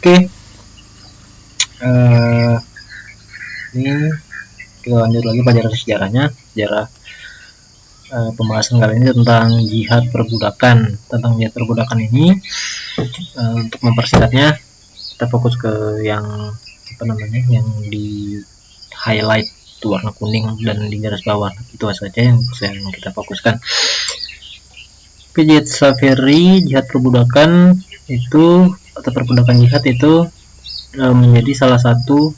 Oke, ini kita lanjut lagi pelajaran sejarahnya. Sejarah pembahasan kali ini tentang jihad perbudakan. Tentang jihad perbudakan ini, untuk mempersingkatnya, kita fokus ke yang yang di highlight itu warna kuning dan di garis bawah. Itu saja yang kita fokuskan. Jihad Safari, jihad perbudakan itu atau perbudakan jihad itu menjadi salah satu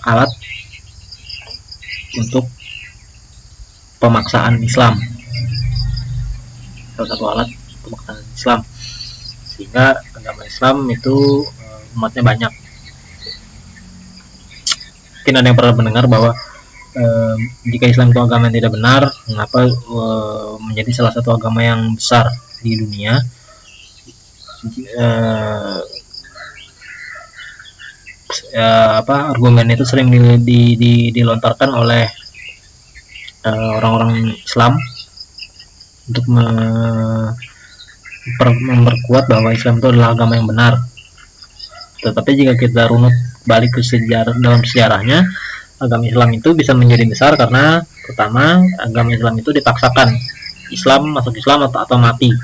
alat untuk pemaksaan Islam, salah satu alat pemaksaan Islam, sehingga agama Islam itu umatnya banyak. Mungkin ada yang pernah mendengar bahwa jika Islam itu agama yang tidak benar, mengapa menjadi salah satu agama yang besar di dunia? Argumen itu sering dilontarkan oleh orang-orang Islam untuk memperkuat bahwa Islam itu adalah agama yang benar. Tetapi jika kita runut balik ke dalam sejarahnya, agama Islam itu bisa menjadi besar karena pertama, agama Islam itu dipaksakan. Masuk Islam atau mati.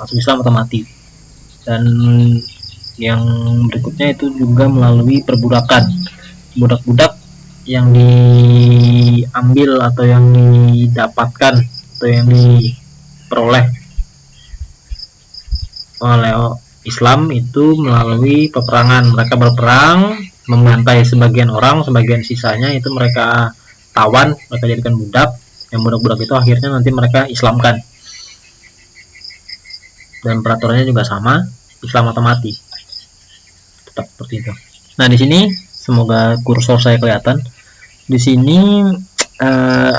Masuk Islam atau mati. Dan yang berikutnya itu juga melalui perbudakan. Budak-budak yang diambil atau yang didapatkan atau yang diperoleh oleh Islam itu melalui peperangan. Mereka berperang, membantai sebagian orang, sebagian sisanya itu mereka tawan, mereka jadikan budak. Yang budak-budak itu akhirnya nanti mereka Islamkan. Dan peraturannya juga sama, Islam atau mati. Tetap seperti itu. Nah, di sini semoga kursor saya kelihatan. Di sini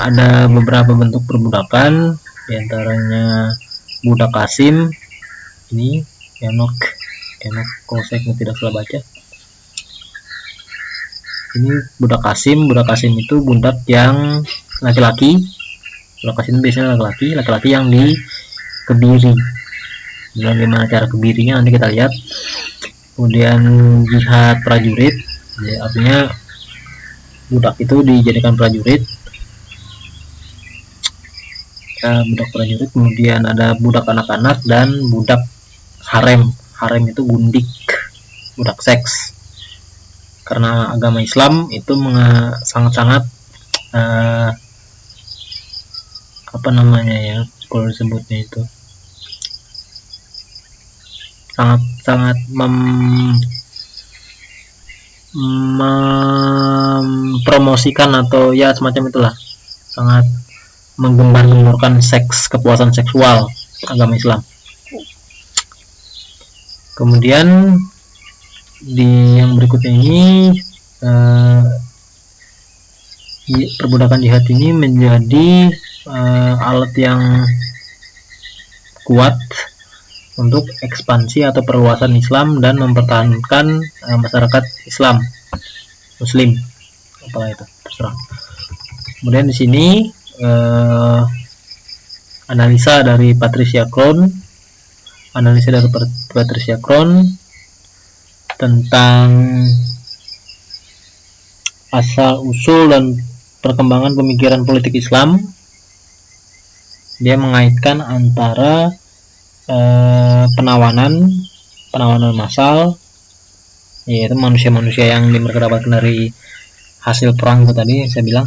ada beberapa bentuk perbudakan, diantaranya budak Kasim. Ini Enok kalau saya tidak salah baca. Ini budak Kasim itu budak yang laki-laki. Budak Kasim biasanya laki-laki yang dikebiri. Dan gimana cara kebirinya nanti kita lihat. Kemudian jihad prajurit, artinya budak itu dijadikan prajurit. Budak prajurit, kemudian ada budak anak-anak dan budak harem. Harem itu gundik, budak seks. Karena agama Islam itu sangat-sangat kalau disebutnya itu sangat mempromosikan atau ya semacam itulah, sangat menggembar-gemborkan kepuasan seksual agama Islam. Kemudian di yang berikutnya ini perbudakan jihad ini menjadi alat yang kuat untuk ekspansi atau perluasan Islam dan mempertahankan masyarakat Islam Muslim, apalah itu terserah. Kemudian di sini analisa dari Patricia Crown tentang asal usul dan perkembangan pemikiran politik Islam. Dia mengaitkan antara penawanan massal, yaitu manusia-manusia yang mereka dapatkan dari hasil perang itu tadi yang saya bilang,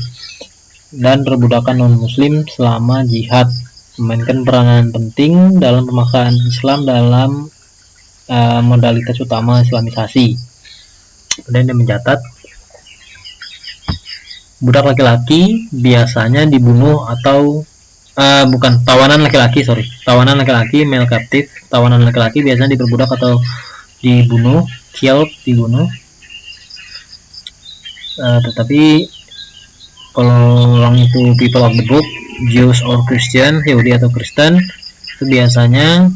dan perbudakan non-muslim selama jihad, memainkan peranan penting dalam pemaksaan Islam dalam modalitas utama Islamisasi. Kemudian dia mencatat budak laki-laki biasanya dibunuh atau tawanan laki-laki male captive. Tawanan laki-laki biasanya diperbudak atau dibunuh. Tetapi kalau orang itu people of the book, Jews or Christian, Yahudi atau Kristen, itu biasanya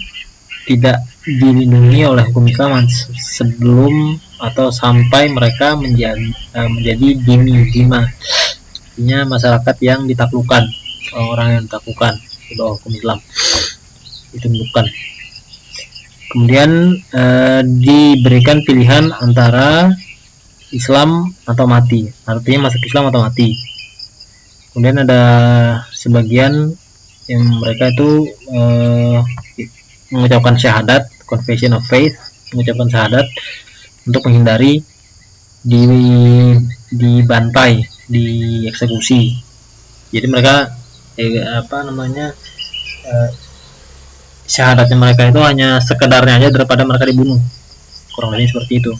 tidak dilindungi oleh hukum Islam sebelum atau sampai mereka menjadi dhimma, artinya masyarakat yang ditaklukkan, orang yang ditaklukkan di bawah hukum Islam, ditentukan. Kemudian diberikan pilihan antara Islam atau mati, artinya masuk Islam atau mati. Kemudian ada sebagian yang mereka itu mengucapkan syahadat, confession of faith, mengucapkan syahadat untuk menghindari dibantai, dieksekusi. Jadi mereka syahadatnya mereka itu hanya sekedarnya aja daripada mereka dibunuh, kurang lebih seperti itu.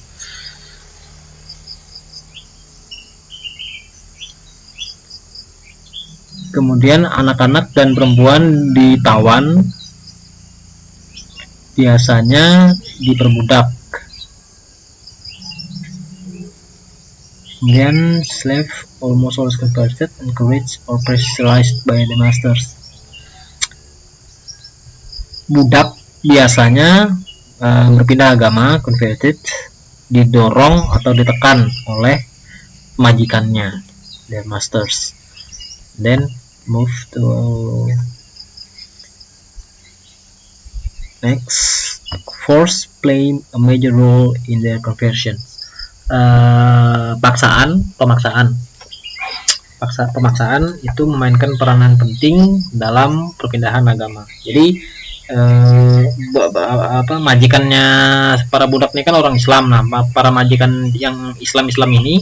Kemudian anak-anak dan perempuan ditawan, biasanya diperbudak. Kemudian slave almost always converted, encouraged or pressurized by the masters. Budak biasanya berpindah agama, converted, didorong atau ditekan oleh majikannya, their masters. Then move to next. Force play a major role in their conversion. Pemaksaan itu memainkan peranan penting dalam perpindahan agama. Jadi majikannya para budak ini kan orang Islam. Nah, para majikan yang Islam ini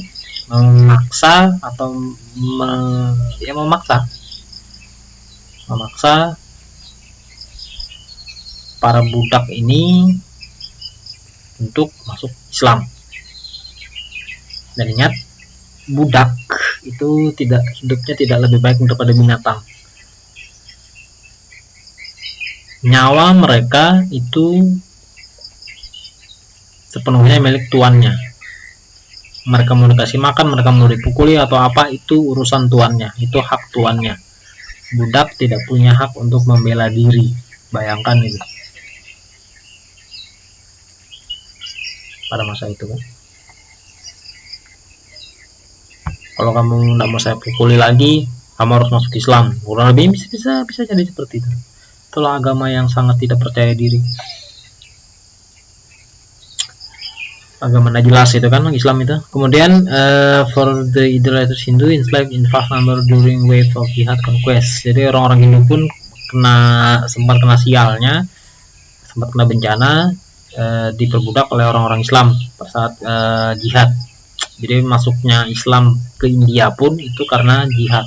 memaksa atau memaksa para budak ini untuk masuk Islam. Dan ingat, budak itu hidupnya tidak lebih baik daripada binatang. Nyawa mereka itu sepenuhnya milik tuannya. Mereka mau dikasih makan, mereka mau dipukuli atau apa, itu urusan tuannya, itu hak tuannya. Budak tidak punya hak untuk membela diri. Bayangkan itu pada masa itu kan. Kalau kamu tidak mau saya pukuli lagi, kamu harus masuk Islam. Kurang lebih bisa jadi seperti itu. Itulah agama yang sangat tidak percaya diri. Agama tidak jelas itu kan Islam itu. Kemudian for the idolaters Hindu enslaved in vast number during wave of jihad conquest. Jadi orang-orang Hindu pun sempat kena sialnya, sempat kena bencana, diperbudak oleh orang-orang Islam pada saat jihad. Jadi masuknya Islam ke India pun itu karena jihad.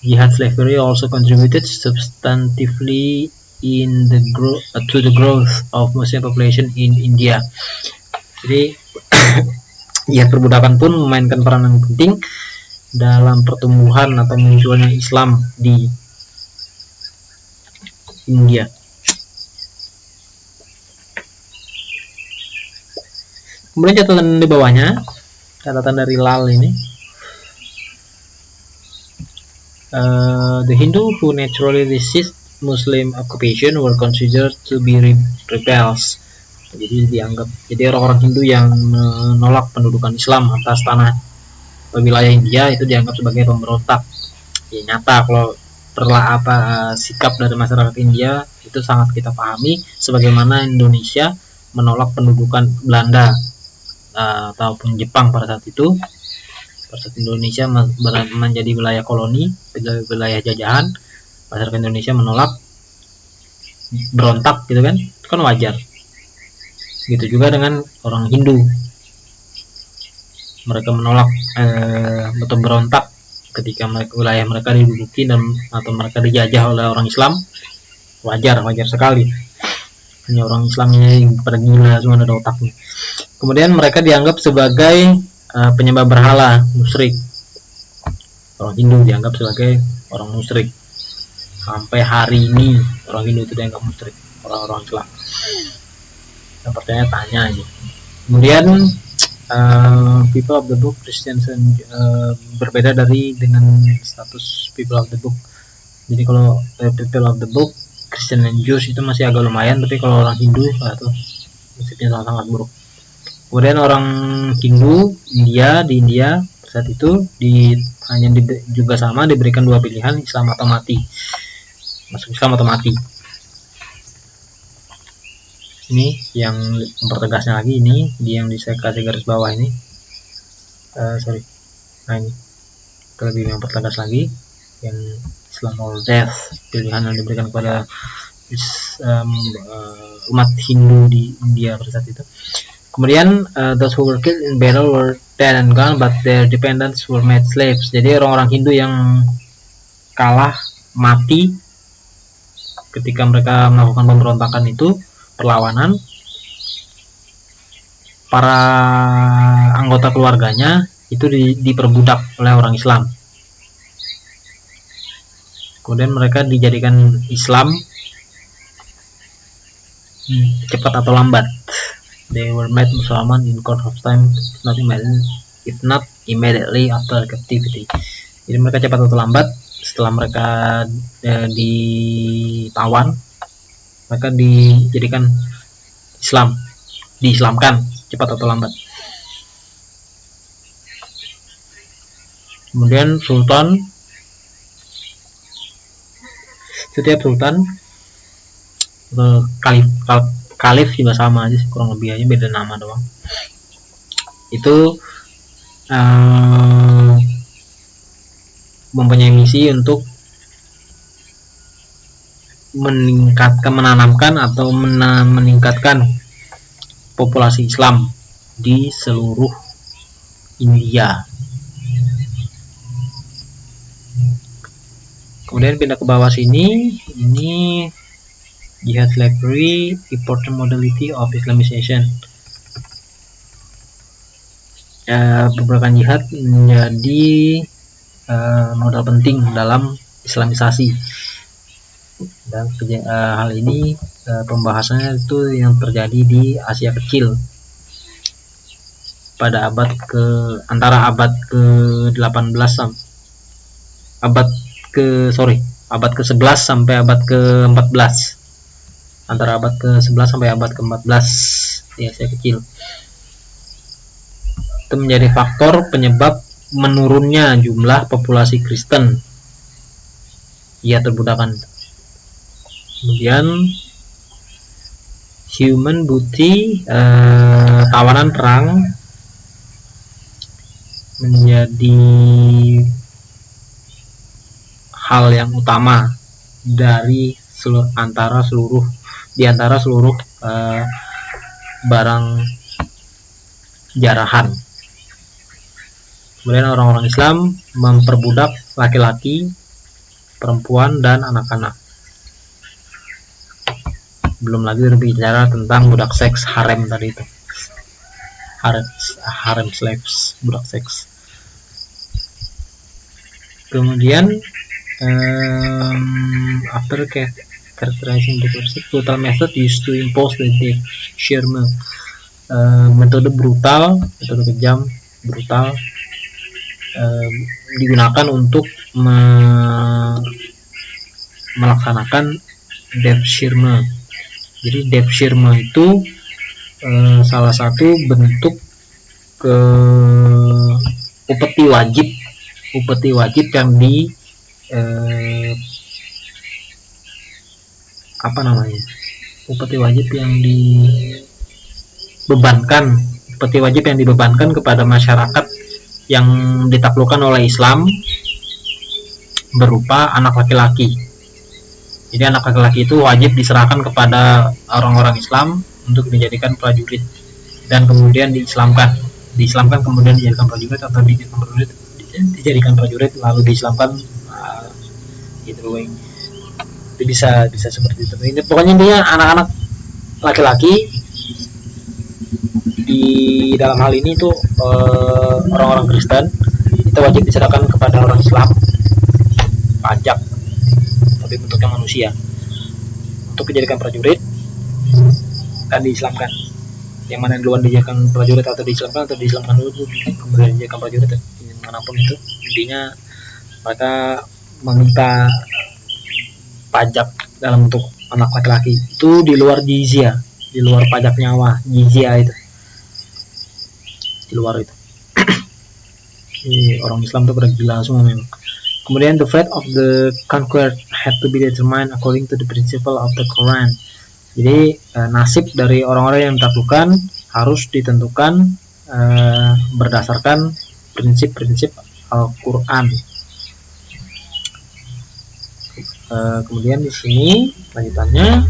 Jihad slavery also contributed substantively to the growth of Muslim population in India. Jadi jihad perbudakan pun memainkan peranan penting dalam pertumbuhan atau munculnya Islam di India. Kemudian catatan di bawahnya, catatan dari Lal ini, the Hindu who naturally resist Muslim occupation were considered to be rebels. Jadi orang-orang Hindu yang menolak pendudukan Islam atas tanah wilayah India itu dianggap sebagai pemberontak. Ya, nyata kalau sikap dari masyarakat India itu sangat kita pahami, sebagaimana Indonesia menolak pendudukan Belanda ataupun Jepang pada saat itu. Pada saat Indonesia menjadi wilayah koloni, wilayah jajahan, masyarakat Indonesia menolak, berontak gitu kan, itu kan wajar. Gitu juga dengan orang Hindu, mereka menolak atau berontak ketika wilayah mereka diduduki atau mereka dijajah oleh orang Islam. Wajar sekali. Hanya orang Islamnya yang pada gila, cuma ada otaknya. Kemudian mereka dianggap sebagai penyembah berhala, musyrik. Orang Hindu dianggap sebagai orang musyrik. Sampai hari ini orang Hindu itu dianggap musyrik, orang-orang Islam. Yang pertanyaan tanya aja. Kemudian people of the book, Christians berbeda dengan status people of the book. Jadi kalau people of the book, Christian dan Jews itu masih agak lumayan, tapi kalau orang Hindu itu nasibnya sangat buruk. Kemudian orang Hindu di India saat itu juga sama diberikan dua pilihan, Islam atau mati. Masuk Islam atau mati. Ini yang mempertegasnya lagi, ini yang saya kasih garis bawah ini. Sorry. Nah ini lebih mempertegas lagi yang Islam or death, pilihan yang diberikan kepada umat Hindu di India pada saat itu. Kemudian those who were killed in battle were dead and gone, but their dependents were made slaves. Jadi orang-orang Hindu yang kalah mati ketika mereka melakukan pemberontakan itu, perlawanan, para anggota keluarganya itu diperbudak oleh orang Islam. Kemudian mereka dijadikan Islam cepat atau lambat. They were made Musliman in course of time, if not immediately after captivity. Jadi mereka cepat atau lambat setelah mereka ditawan, mereka dijadikan Islam, diislamkan cepat atau lambat. Kemudian setiap sultan kalif juga sama aja sih, kurang lebih aja beda nama doang. Itu mempunyai misi untuk menanamkan atau meningkatkan populasi Islam di seluruh India. Kemudian pindah ke bawah sini, ini jihad slavery, important modality of Islamization. Perbudakan jihad menjadi modal penting dalam Islamisasi. Dan hal ini pembahasannya itu yang terjadi di Asia Kecil pada antara abad ke-18 abad ke-11 sampai abad ke-14. Antara abad ke-11 sampai abad ke-14 di Asia Kecil. Itu menjadi faktor penyebab menurunnya jumlah populasi Kristen. Ia terbudakan. Kemudian human booty, tawanan perang menjadi hal yang utama di antara seluruh barang jarahan. Kemudian orang-orang Islam memperbudak laki-laki, perempuan, dan anak-anak. Belum lagi berbicara tentang budak seks, harem tadi itu. Harem slaves, budak seks. Kemudian after characterizing the brutal method used to impose the death shearme, metode kejam, brutal digunakan untuk melaksanakan death shearme. Jadi death shearme itu salah satu bentuk upeti wajib yang dibebankan kepada masyarakat yang ditaklukkan oleh Islam berupa anak laki-laki. Jadi anak laki-laki itu wajib diserahkan kepada orang-orang Islam untuk dijadikan prajurit dan kemudian diislamkan kemudian dijadikan prajurit atau dijadikan prajurit lalu diislamkan, gitu. Itu bisa seperti itu. Ini pokoknya dia anak-anak laki-laki di dalam hal ini itu orang-orang Kristen itu wajib diserahkan kepada orang Islam, pajak tapi bentuknya manusia, untuk dijadikan prajurit dan diislamkan. Yang mana yang duluan dijadikan prajurit atau diislamkan dulu kemudian dijadikan prajurit, manapun itu intinya mereka meminta pajak dalam bentuk anak laki-laki itu di luar jizya, di luar pajak nyawa, jizya itu di luar itu. Orang Islam tuh pada gila semua memang. Kemudian the fate of the conquered had to be determined according to the principle of the Quran. Jadi nasib dari orang-orang yang ditaklukkan harus ditentukan berdasarkan prinsip-prinsip Al-Quran. Kemudian di sini lanjutannya,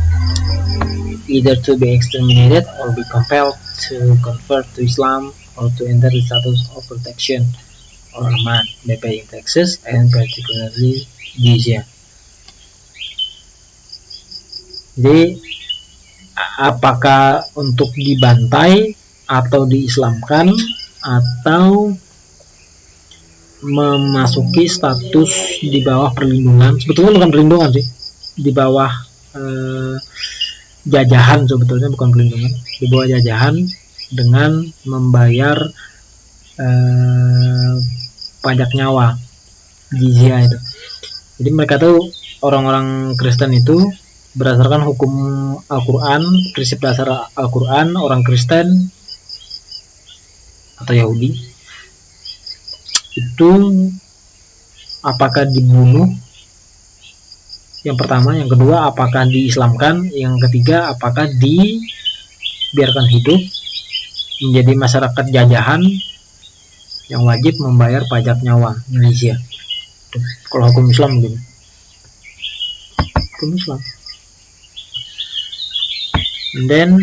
either to be exterminated or be compelled to convert to Islam or to enter the status of protection or aman by paying taxes and particularly jizya. Jadi apakah untuk dibantai atau diislamkan atau memasuki status di bawah perlindungan, sebetulnya bukan perlindungan sih, di bawah jajahan, sebetulnya bukan perlindungan, di bawah jajahan dengan membayar pajak nyawa, jizya itu. Jadi mereka tuh orang-orang Kristen itu berdasarkan hukum Al-Quran, prinsip dasar Al-Quran, orang Kristen atau Yahudi itu apakah dibunuh, yang pertama, yang kedua apakah diislamkan, yang ketiga apakah dibiarkan hidup menjadi masyarakat jajahan yang wajib membayar pajak nyawa, jizya. Kalau hukum Islam begini, hukum Islam. And then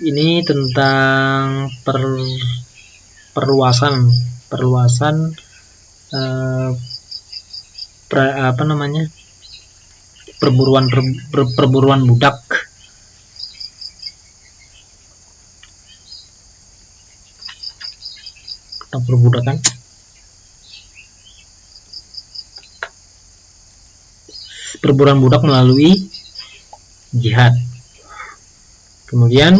ini tentang perluasan perburuan budak. Tentang perbudakan. Perburuan budak melalui jihad. Kemudian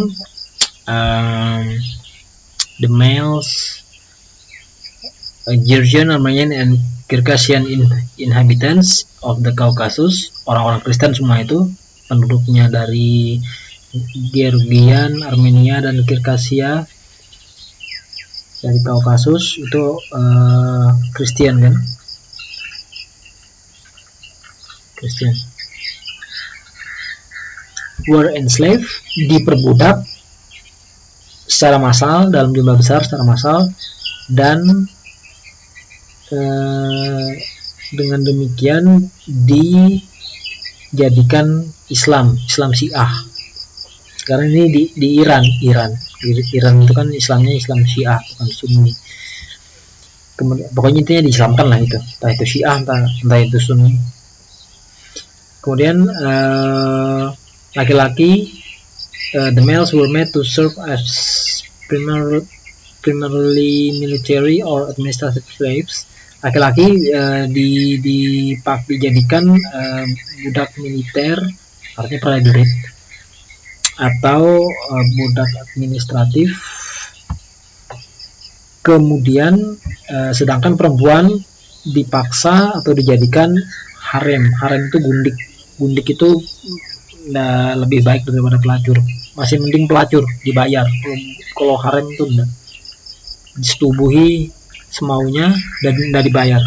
the males, Georgian, Armenian, and Circassian inhabitants of the Caucasus, orang-orang Kristen semua itu, penduduknya dari Georgian, Armenia, dan Circassia dari Kaukasus itu Kristen kan, Kristen, were enslaved, diperbudak secara massal, dalam jumlah besar secara massal, dan dengan demikian dijadikan Islam Syiah. Sekarang ini di Iran itu kan Islamnya Islam Syiah, bukan Sunni. Kemudian pokoknya intinya diislamkan lah itu, entah itu Syiah entah itu Sunni. Kemudian laki-laki, the males were made to serve as primarily military or administrative slaves. Laki-laki dijadikan budak militer, artinya prajurit, atau budak administratif. Kemudian sedangkan perempuan dipaksa atau dijadikan harem. Harem itu gundik itu lebih baik daripada pelacur, masih mending pelacur dibayar. Kalau harem itu enggak, disetubuhi semaunya dan tidak dibayar.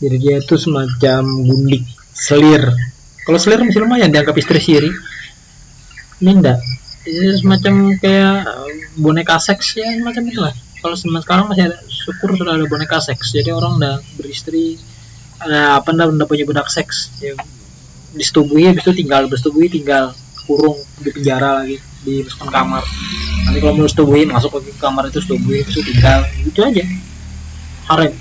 Jadi dia itu semacam gundik, selir. Kalau selir masih lumayan dianggap istri siri. Ini enggak, ini semacam kayak boneka seks ya, semacam itu lah. Kalau sekarang masih ada, syukur sudah ada boneka seks. Jadi orang udah beristri, udah punya budak seks. Ya, disetubuhi, habis itu tinggal kurung di penjara lagi, dimasukkan kamar. Nanti kalau mau setubuhi masuk lagi ke kamar itu, setubuhi itu tinggal, gitu aja. Harem.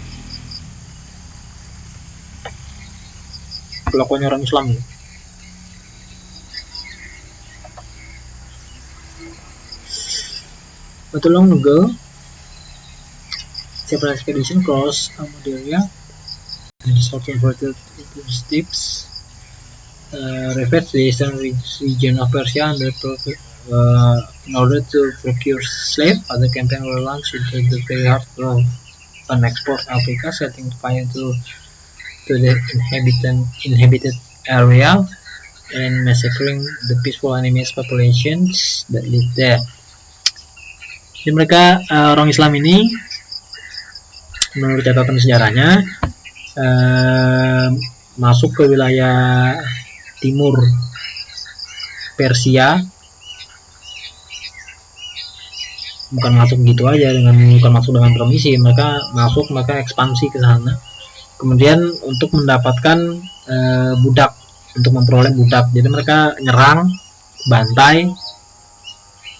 Kelakuannya orang Islam ya. Not too long ago, several expeditions crossed Amudarya and the southern frontier into the steppes, ravaged the eastern region of Persia in order to procure slaves. Other campaigns were launched into the very heart of unexplored Africa, setting fire to the inhabited area and massacring the peaceful enemies populations that live there. Jadi mereka orang Islam ini, menurut catatan sejarahnya, masuk ke wilayah timur Persia, bukan masuk gitu aja bukan masuk dengan permisi, mereka ekspansi ke sana, kemudian untuk mendapatkan budak, untuk memperoleh budak. Jadi mereka nyerang, bantai,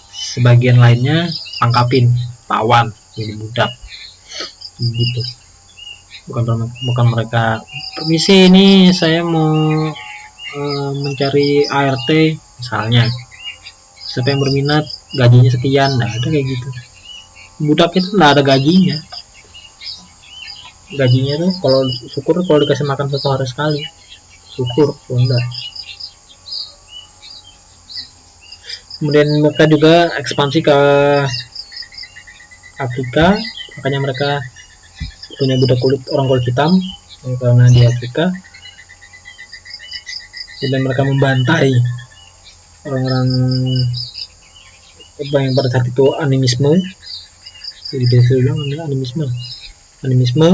sebagian lainnya tangkapin, tawan jadi budak gitu. Bukan mereka permisi, ini saya mau mencari ART misalnya, siapa yang berminat, gajinya sekian. Nah ada kayak gitu. Budak itu nggak ada gajinya tuh kalau syukur kalau dikasih makan 1 hari sekali, syukur. Kalau enggak, kemudian mereka juga ekspansi ke Afrika, makanya mereka punya budak orang kulit hitam karena di Afrika. Dan mereka membantai orang-orang yang pada saat itu animisme. Jadi biasa bilang animisme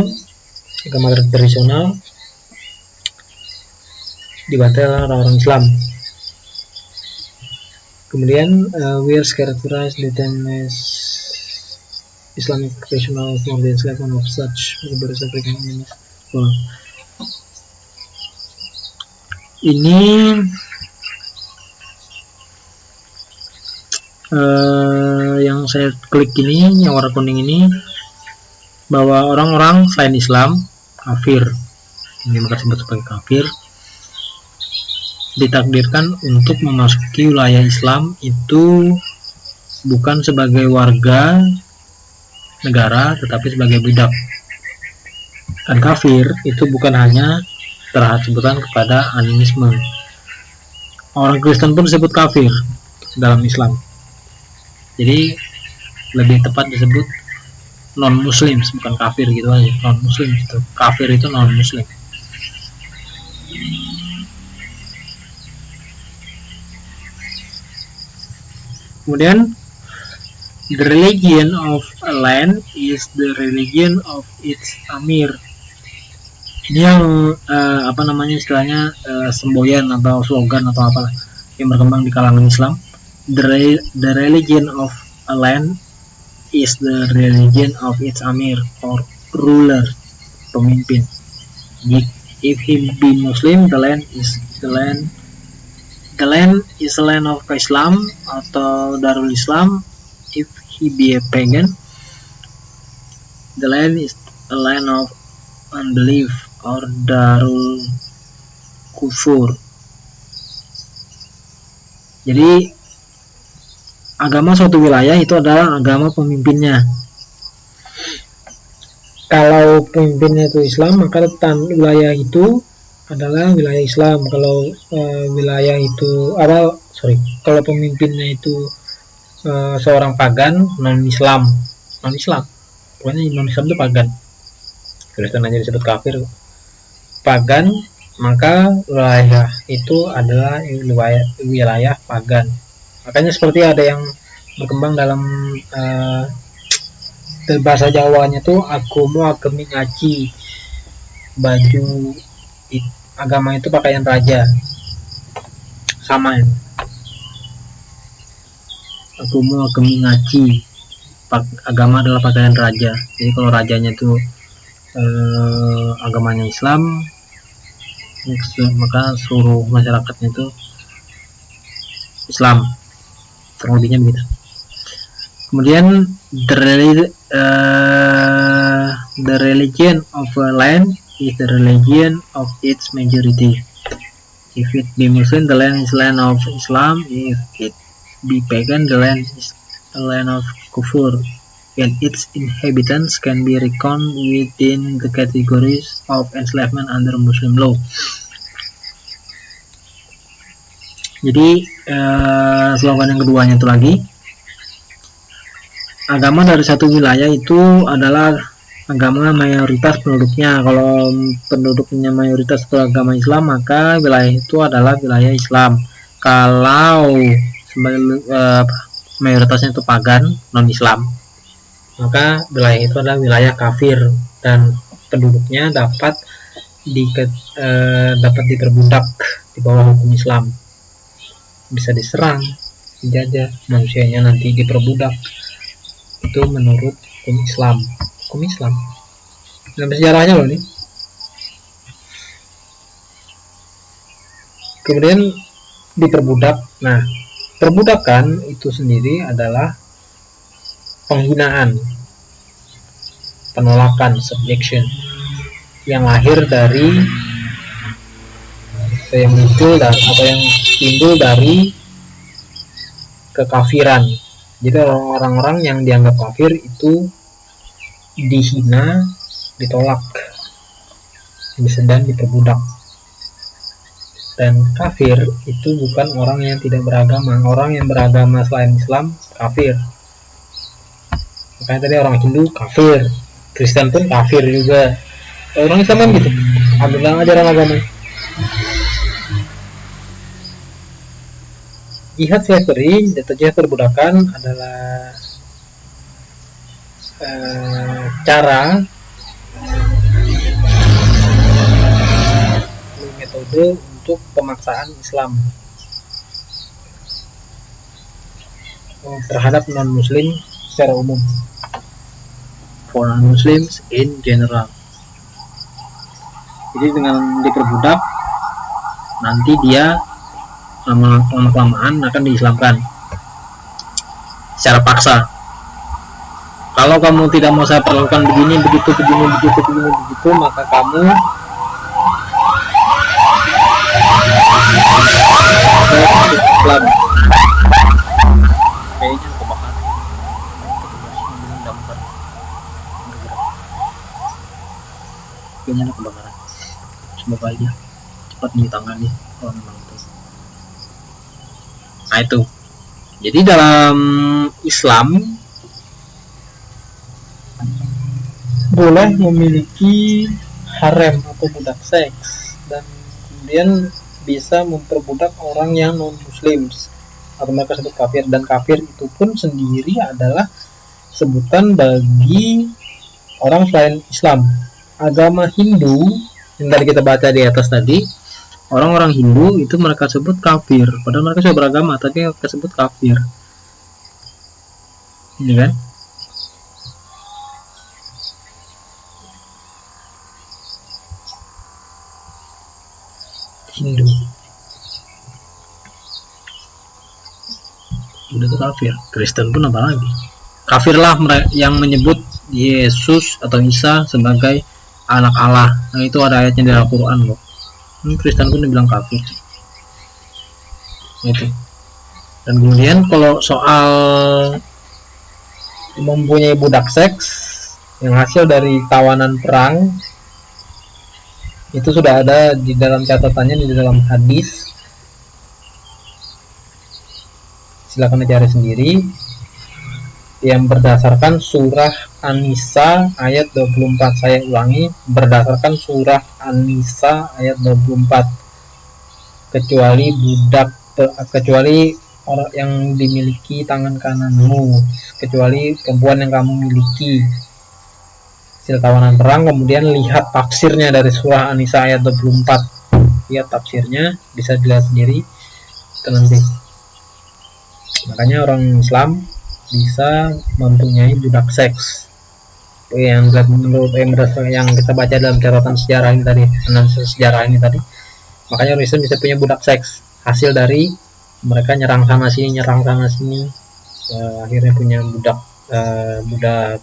agama tradisional, dibantai oleh orang-orang Islam. Kemudian Weirs characterized the term as Islamic traditional from the enslavement of such barbarous African animals. Ini yang saya klik ini, yang warna kuning ini, bahwa orang-orang selain Islam, kafir, ini mereka sebut sebagai kafir, ditakdirkan untuk memasuki wilayah Islam itu bukan sebagai warga negara, tetapi sebagai budak. Dan kafir itu bukan hanya terhadap sebutan kepada animisme. Orang Kristen pun disebut kafir dalam Islam. Jadi lebih tepat disebut non muslim, bukan kafir gitu aja, non muslim gitu. Kafir itu non muslim. Kemudian the religion of a land is the religion of its amir. Ini yang istilahnya semboyan atau slogan atau apa yang berkembang di kalangan Islam. The religion of a land is the religion of its amir or ruler, pemimpin. If he be Muslim, the land is a land of Islam atau Darul Islam. If he be a pagan, the land is a land of unbelief or Darul Kufur. Jadi agama suatu wilayah itu adalah agama pemimpinnya. Kalau pemimpinnya itu Islam, maka wilayah itu adalah wilayah Islam. Kalau kalau pemimpinnya itu seorang pagan, non Islam, pokoknya non Islam itu pagan. Kristen aja disebut kafir, pagan, maka wilayah itu adalah wilayah pagan. Makanya seperti ada yang berkembang dalam bahasa Jawanya tuh agomo agemi ngaci, baju agama itu pakaian raja, sama ya. Agomo agemi ngaci, agama adalah pakaian raja. Jadi kalau rajanya itu agamanya Islam, maka seluruh masyarakatnya itu Islam, kurang lebihnya begitu. Kemudian the religion of a land is the religion of its majority. If it be Muslim, the land is land of Islam. If it be pagan, the land is a land of kufur, and its inhabitants can be reckoned within the categories of enslavement under Muslim law. Jadi slogan yang keduanya itu lagi, agama dari satu wilayah itu adalah agama mayoritas penduduknya. Kalau penduduknya mayoritas beragama Islam, maka wilayah itu adalah wilayah Islam. Kalau mayoritasnya itu pagan, non Islam, maka wilayah itu adalah wilayah kafir dan penduduknya dapat dapat diperbudak di bawah hukum Islam, bisa diserang, dijajah, manusianya nanti diperbudak. Itu menurut hukum Islam. Dalam sejarahnya loh nih. Kemudian diperbudak. Nah, perbudakan itu sendiri adalah penghinaan, penolakan, subjection, yang lahir dari yang muncul dan atau yang timbul dari kekafiran. Jadi orang-orang yang dianggap kafir itu dihina, ditolak, dan diperbudak. Dan kafir itu bukan orang yang tidak beragama. Orang yang beragama selain Islam kafir. Makanya tadi orang Hindu kafir, Kristen pun kafir juga. Orang Islam kan gitu, ambil ajaran agama. Jihad slavery atau jihad perbudakan adalah cara metode untuk pemaksaan Islam terhadap non-muslim secara umum, for non-muslims in general. Jadi dengan diperbudak, nanti dia lama-kelamaan akan diislamkan secara paksa. Kalau kamu tidak mau saya perlakukan begini, begitu, maka kamu Islam. Kayaknya kebakaran. Kayaknya kebakaran. Semoga aja cepat ditangani kalau memang itu. Nah itu. Jadi dalam Islam boleh memiliki harem atau budak seks, dan kemudian bisa memperbudak orang yang non muslim atau mereka sebut kafir, dan kafir itu pun sendiri adalah sebutan bagi orang selain Islam. Agama Hindu yang tadi kita baca di atas tadi, orang-orang Hindu itu mereka sebut kafir, padahal mereka sudah beragama tapi mereka sebut kafir. Ini kan? Hindu udah itu kafir. Kristen pun apa lagi? Kafirlah yang menyebut Yesus atau Isa sebagai anak Allah. Nah itu ada ayatnya di Al-Quran loh. Kristen pun dibilang kafir. Itu. Dan kemudian kalau soal mempunyai budak seks yang hasil dari tawanan perang, itu sudah ada di dalam catatannya di dalam hadis. Silakan dicari sendiri, yang berdasarkan surah An-Nisa ayat 24. Saya ulangi, berdasarkan surah An-Nisa ayat 24. Kecuali orang yang dimiliki tangan kananmu, kecuali perempuan yang kamu miliki. Hasil tawanan perang. Kemudian lihat tafsirnya dari surah An-Nisa ayat 24. Lihat tafsirnya, bisa dilihat sendiri itu nanti. Makanya orang Islam bisa mempunyai budak seks. Yang menurut yang kita baca dalam catatan sejarah ini tadi, analisis sejarah ini tadi. Makanya orang Islam bisa punya budak seks, hasil dari mereka nyerang sana sini, akhirnya punya budak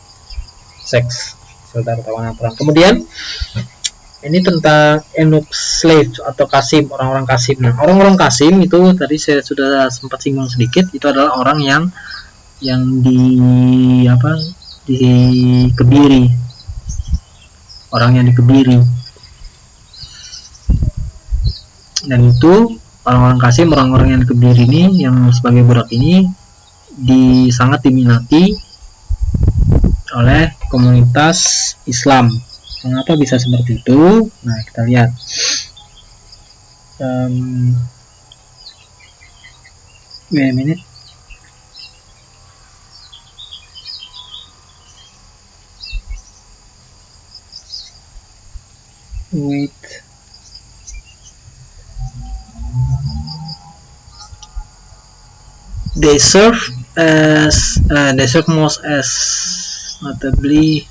seks saudara tawanan perang. Kemudian ini tentang Enoch slave atau kasim, orang-orang kasim. Nah, orang-orang kasim itu tadi saya sudah sempat singgung sedikit, itu adalah orang yang dikebiri, orang yang dikebiri. Dan itu orang-orang kasim, orang-orang yang dikebiri ini, yang sebagai budak ini sangat diminati oleh komunitas Islam. Mengapa bisa seperti itu? Nah, kita lihat. Wait a minute. Wait. They serve most as notably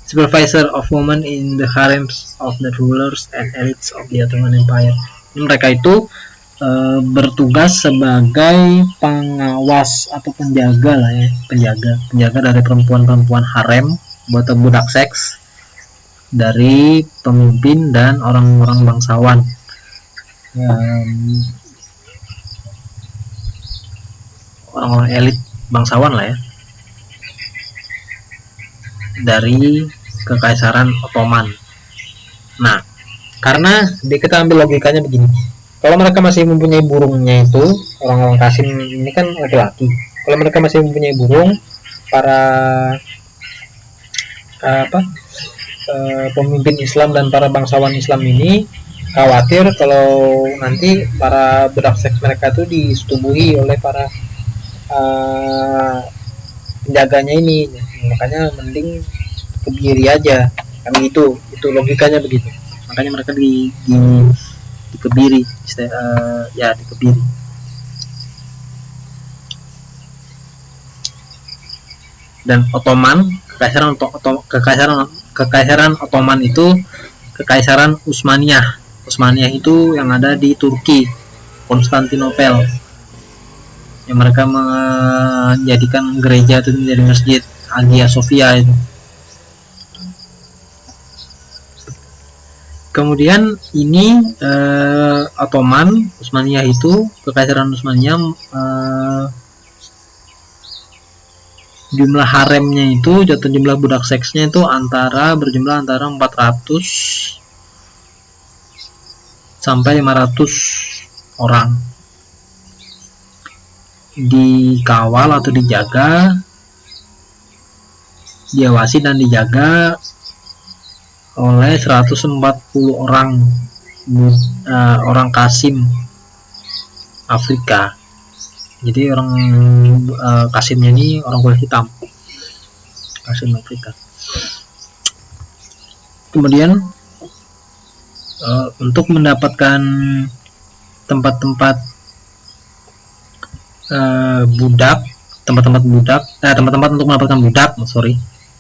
supervisor of women in the harems of the rulers and elites of the Ottoman Empire. Mereka itu bertugas sebagai pengawas atau penjaga lah ya, penjaga dari perempuan harem atau budak seks dari pemimpin dan orang-orang bangsawan. Orang-orang elit bangsawan lah ya, dari Kekaisaran Ottoman. Nah, karena kita ambil logikanya begini, kalau mereka masih mempunyai burungnya itu, orang-orang Kasim ini kan laki-laki, kalau mereka masih mempunyai burung, para pemimpin Islam dan para bangsawan Islam ini khawatir kalau nanti para budak seks mereka itu disetubuhi oleh para penjaganya ini, makanya mending kebiri aja kan, itu logikanya begitu, makanya mereka dikebiri, ya dikebiri. Dan Ottoman, kekaisaran Ottoman itu kekaisaran Utsmaniyah itu yang ada di Turki, Konstantinopel, yang mereka menjadikan gereja itu menjadi masjid Hagia Sophia itu. Kemudian ini Ottoman, Utsmaniyah itu, kekaisaran Utsmaniyah, jumlah haremnya itu, jumlah budak seksnya itu berjumlah antara 400 sampai 500 orang, dikawal atau dijaga, diawasi dan dijaga oleh 140 orang Kasim Afrika. Jadi orang Kasimnya ini orang kulit hitam, Kasim Afrika. Kemudian untuk mendapatkan tempat-tempat budak, tempat-tempat untuk mendapatkan budak,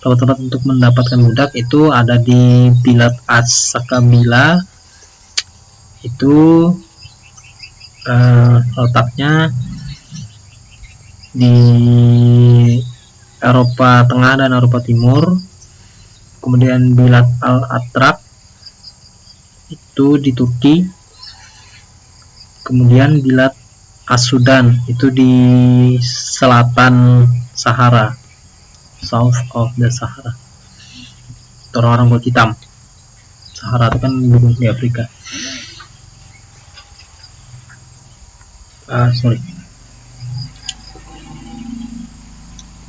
tempat-tempat untuk mendapatkan budak itu ada di Bilad as-Sakabila, itu letaknya di Eropa Tengah dan Eropa Timur. Kemudian Bilad al-Atrak itu di Turki. Kemudian Bilad as-Sudan itu di selatan Sahara, south of the Sahara, orang-orang kulit hitam. Sahara itu kan di Afrika.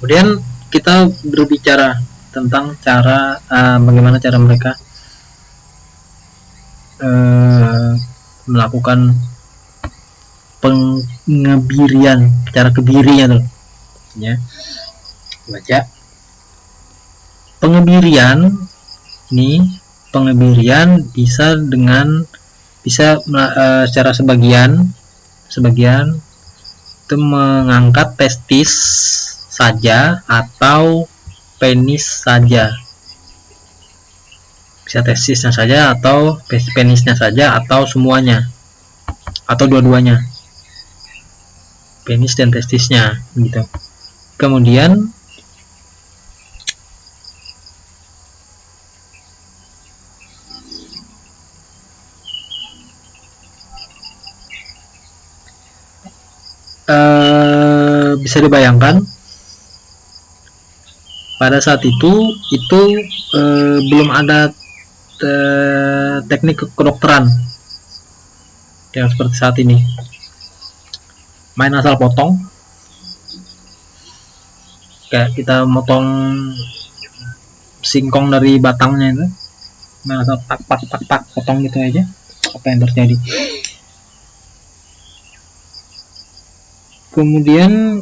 Kemudian kita berbicara tentang bagaimana cara mereka melakukan pengebirian, cara kebirinya tuh ya. Baca pengebirian bisa secara sebagian itu mengangkat testis saja atau penis saja, bisa testisnya saja atau penisnya saja atau semuanya atau dua-duanya, penis dan testisnya gitu. Kemudian bisa dibayangkan pada saat itu belum ada teknik kedokteran yang seperti saat ini, main asal potong, kayak kita motong singkong dari batangnya itu, main asal tak potong gitu aja. Apa yang terjadi? Kemudian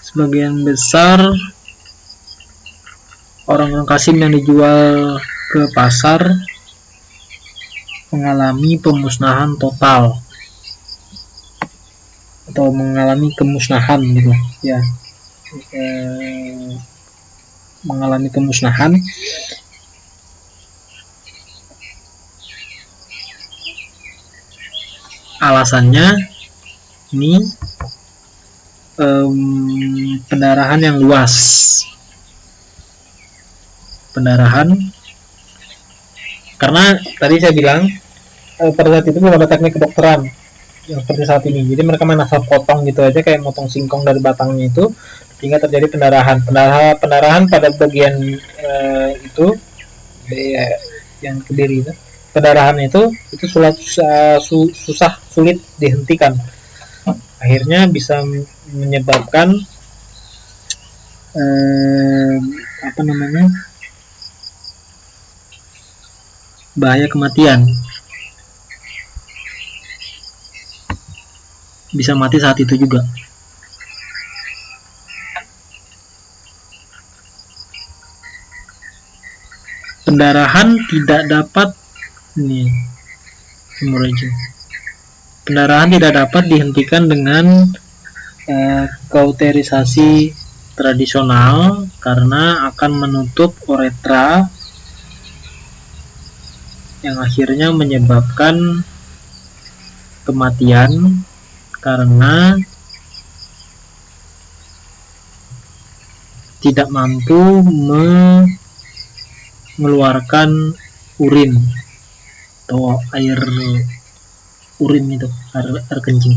sebagian besar orang-orang Qasim yang dijual ke pasar mengalami pemusnahan total atau mengalami kemusnahan gitu ya, mengalami kemusnahan. Alasannya ini pendarahan yang luas, pendarahan karena tadi saya bilang pada saat itu belum ada teknik kedokteran yang seperti saat ini, jadi mereka main asal potong gitu aja, kayak motong singkong dari batangnya itu, sehingga terjadi pendarahan pada bagian itu yang ke diri itu. Pendarahan itu sulit dihentikan, akhirnya bisa menyebabkan bahaya kematian, bisa mati saat itu juga. Pendarahan tidak dapat pendarahan tidak dapat dihentikan dengan kauterisasi tradisional karena akan menutup uretra yang akhirnya menyebabkan kematian karena tidak mampu mengeluarkan urin atau air urin itu, air kencing.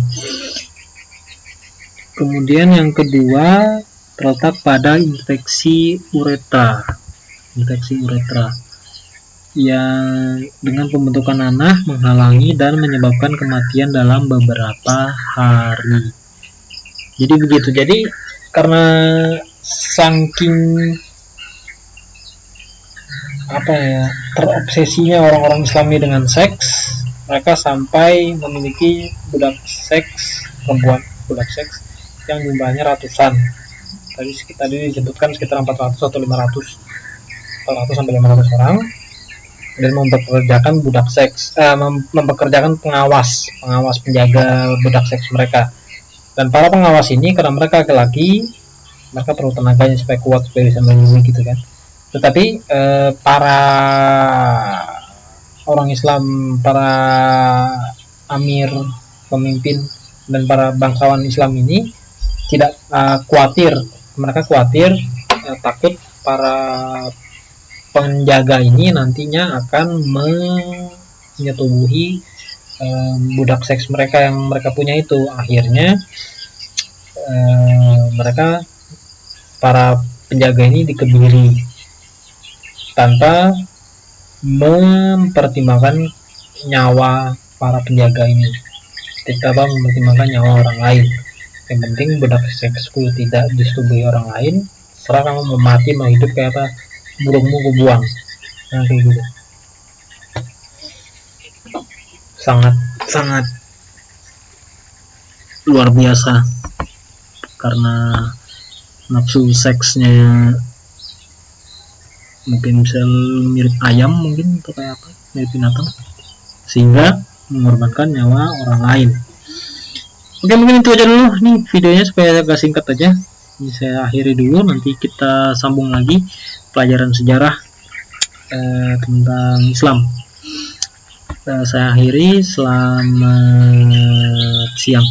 Kemudian yang kedua terletak pada infeksi uretra yang dengan pembentukan nanah menghalangi dan menyebabkan kematian dalam beberapa hari. Jadi begitu. Jadi karena saking terobsesinya orang-orang Islami dengan seks, mereka sampai memiliki budak seks yang jumlahnya ratusan. Tadi disebutkan sekitar 400 atau 500 sampai 500 orang, dan mempekerjakan budak seks, mempekerjakan pengawas penjaga budak seks mereka. Dan para pengawas ini karena mereka laki-laki, mereka perlu tenaganya supaya kuat, supaya bisa melindungi gitu kan. Tetapi para orang Islam, para amir, pemimpin dan para bangsawan Islam ini tidak khawatir. Mereka khawatir, takut para penjaga ini nantinya akan menyetubuhi budak seks mereka yang mereka punya itu. Akhirnya para penjaga ini dikebiri tanpa mempertimbangkan nyawa para penjaga ini, tanpa mempertimbangkan nyawa orang lain. Yang penting budak seksku tidak disetubuhi orang lain, serah kamu mau mati mau hidup kayak apa, burungmu gue buang. Nah kayak gitu. Sangat luar biasa karena nafsu seksnya mungkin bisa mirip ayam mungkin atau kayak apa, mirip binatang, sehingga mengorbankan nyawa orang lain. Oke, mungkin itu aja dulu nih videonya supaya agak singkat aja. Ini saya akhiri dulu, nanti kita sambung lagi pelajaran sejarah tentang Islam. Saya akhiri, selamat siang.